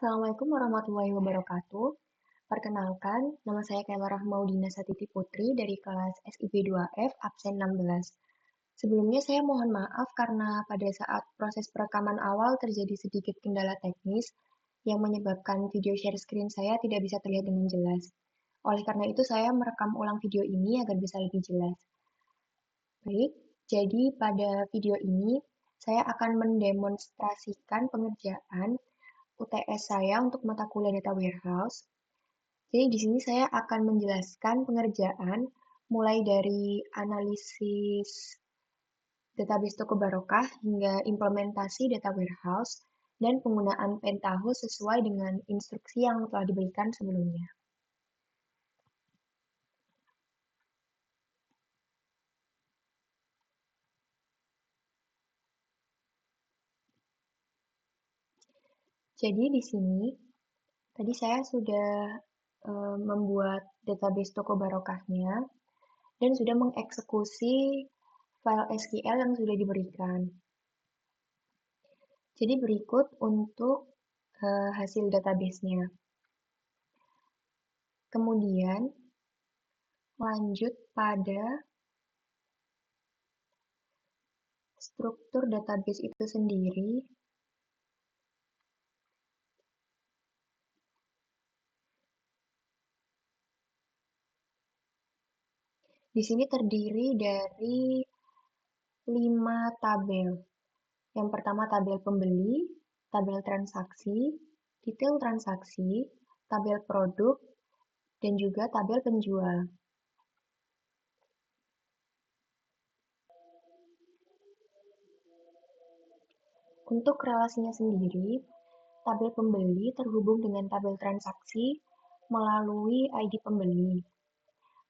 Assalamualaikum warahmatullahi wabarakatuh. Perkenalkan, nama saya Kayla Rahmaudina Satiti Putri dari kelas SIP 2F, absen 16. Sebelumnya saya mohon maaf karena pada saat proses perekaman awal terjadi sedikit kendala teknis yang menyebabkan video share screen saya tidak bisa terlihat dengan jelas. Oleh karena itu saya merekam ulang video ini agar bisa lebih jelas. Baik, jadi pada video ini saya akan mendemonstrasikan pengerjaan UTS saya untuk mata kuliah Data Warehouse. Jadi di sini saya akan menjelaskan pengerjaan mulai dari analisis database toko barokah hingga implementasi data warehouse dan penggunaan Pentaho sesuai dengan instruksi yang telah diberikan sebelumnya. Jadi di sini tadi saya sudah membuat database toko barokahnya dan sudah mengeksekusi file SQL yang sudah diberikan. Jadi berikut untuk hasil database-nya. Kemudian lanjut pada struktur database itu sendiri. Di sini terdiri dari 5 tabel. Yang pertama tabel pembeli, tabel transaksi, detail transaksi, tabel produk, dan juga tabel penjual. Untuk relasinya sendiri, tabel pembeli terhubung dengan tabel transaksi melalui ID pembeli.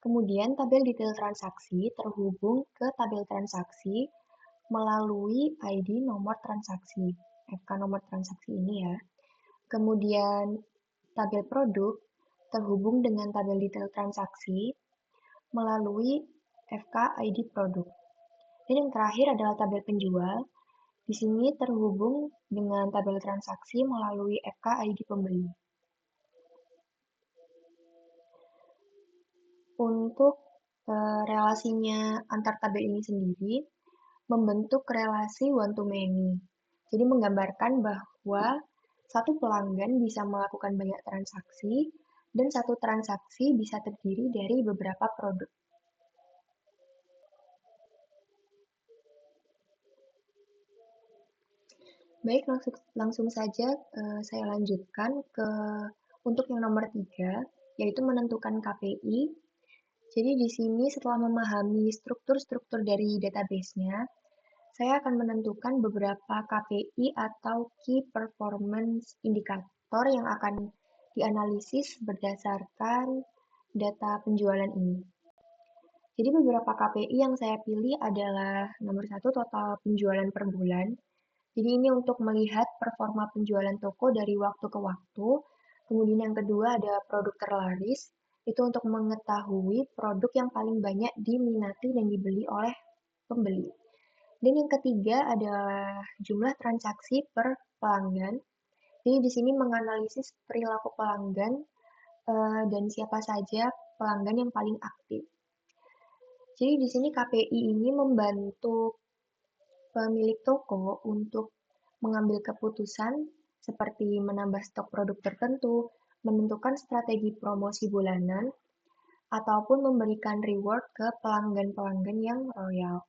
Kemudian tabel detail transaksi terhubung ke tabel transaksi melalui ID nomor transaksi, FK nomor transaksi ini ya. Kemudian tabel produk terhubung dengan tabel detail transaksi melalui FK ID produk. Dan yang terakhir adalah tabel penjual. Di sini terhubung dengan tabel transaksi melalui FK ID pembeli. Untuk relasinya antar tabel ini sendiri membentuk relasi one to many. Jadi menggambarkan bahwa satu pelanggan bisa melakukan banyak transaksi dan satu transaksi bisa terdiri dari beberapa produk. Baik, langsung saja saya lanjutkan ke untuk yang nomor 3, yaitu menentukan KPI. Jadi di sini setelah memahami struktur-struktur dari database-nya, saya akan menentukan beberapa KPI atau Key Performance Indicator yang akan dianalisis berdasarkan data penjualan ini. Jadi beberapa KPI yang saya pilih adalah nomor 1 total penjualan per bulan. Jadi ini untuk melihat performa penjualan toko dari waktu ke waktu. Kemudian yang kedua ada produk terlaris, itu untuk mengetahui produk yang paling banyak diminati dan dibeli oleh pembeli. Dan yang ketiga adalah jumlah transaksi per pelanggan. Jadi di sini menganalisis perilaku pelanggan dan siapa saja pelanggan yang paling aktif. Jadi di sini KPI ini membantu pemilik toko untuk mengambil keputusan seperti menambah stok produk tertentu, menentukan strategi promosi bulanan, ataupun memberikan reward ke pelanggan-pelanggan yang royal.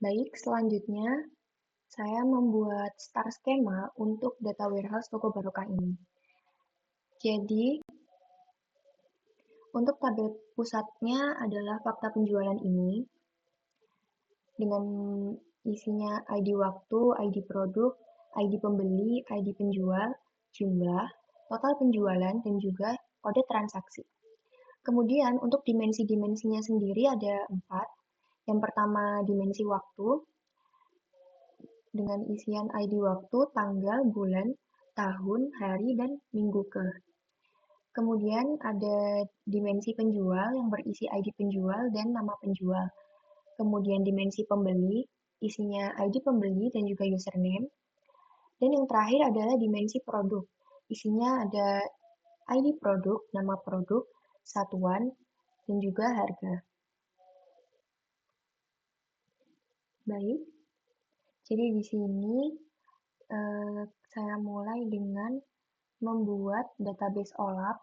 Baik, selanjutnya saya membuat star skema untuk data warehouse toko barokah ini. Jadi, untuk tabel pusatnya adalah fakta penjualan ini dengan isinya ID waktu, ID produk, ID pembeli, ID penjual, jumlah, total penjualan, dan juga kode transaksi. Kemudian untuk dimensi-dimensinya sendiri ada 4. Yang pertama dimensi waktu, dengan isian ID waktu, tanggal, bulan, tahun, hari, dan minggu ke. Kemudian ada dimensi penjual yang berisi ID penjual dan nama penjual. Kemudian dimensi pembeli, isinya ID pembeli dan juga username. Dan yang terakhir adalah dimensi produk. Isinya ada ID produk, nama produk, satuan, dan juga harga. Baik, jadi di sini saya mulai dengan membuat database OLAP.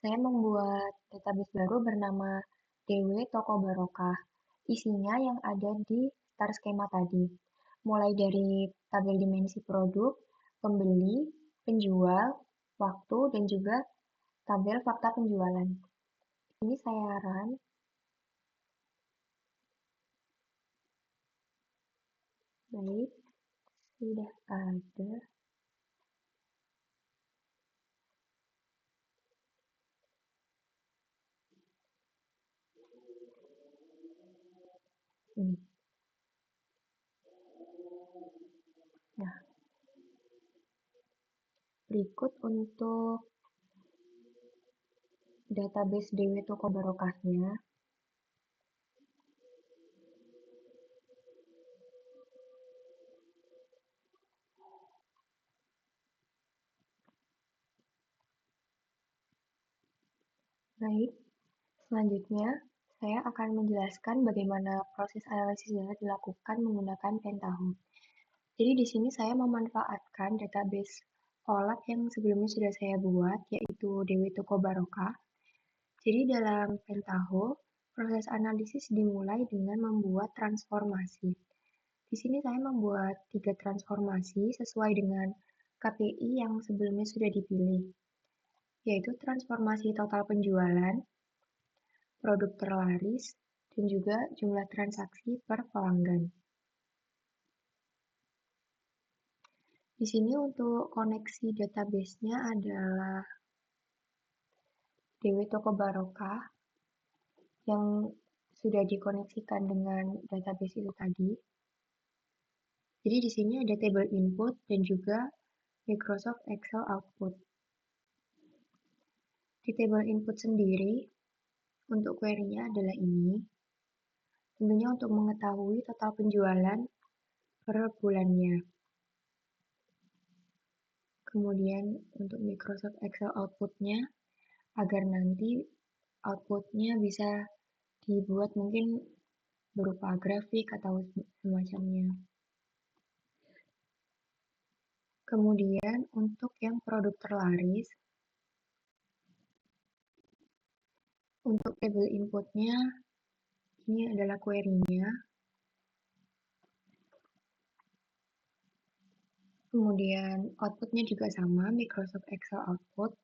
Saya membuat database baru bernama DW Toko Barokah. Isinya yang ada di star skema tadi. Mulai dari tabel dimensi produk, pembeli, penjual, waktu, dan juga tabel fakta penjualan. Ini saya run. Baik, sudah ada. Ini. Nah, berikut untuk database DW Toko Barokahnya. Baik, selanjutnya saya akan menjelaskan bagaimana proses analisis data dilakukan menggunakan Pentaho. Jadi di sini saya memanfaatkan database OLAP yang sebelumnya sudah saya buat, yaitu DW Toko Barokah. Jadi dalam Pentaho, proses analisis dimulai dengan membuat transformasi. Di sini saya membuat 3 transformasi sesuai dengan KPI yang sebelumnya sudah dipilih, yaitu transformasi total penjualan, produk terlaris, dan juga jumlah transaksi per pelanggan. Di sini untuk koneksi database-nya adalah DW Toko Barokah yang sudah dikoneksikan dengan database itu tadi. Jadi di sini ada table input dan juga Microsoft Excel output. Di table input sendiri, untuk query-nya adalah ini. Tentunya untuk mengetahui total penjualan per bulannya. Kemudian untuk Microsoft Excel output-nya, agar nanti output-nya bisa dibuat mungkin berupa grafik atau semacamnya. Kemudian untuk yang produk terlaris, untuk table inputnya ini adalah query-nya. Kemudian outputnya juga sama, Microsoft Excel output.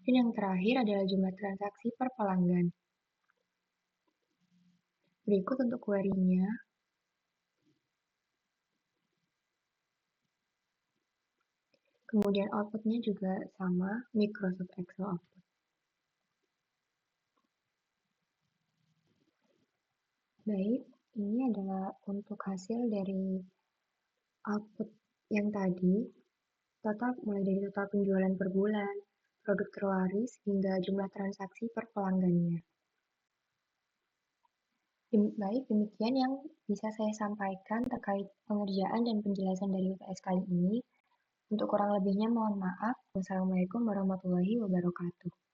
Dan yang terakhir adalah jumlah transaksi per pelanggan. Berikut untuk query-nya. Kemudian outputnya juga sama, Microsoft Excel output. Baik, ini adalah untuk hasil dari output yang tadi, total mulai dari total penjualan per bulan, produk terlaris, hingga jumlah transaksi per pelanggannya. Baik, demikian yang bisa saya sampaikan terkait pengerjaan dan penjelasan dari UTS kali ini. Untuk kurang lebihnya mohon maaf. Wassalamualaikum warahmatullahi wabarakatuh.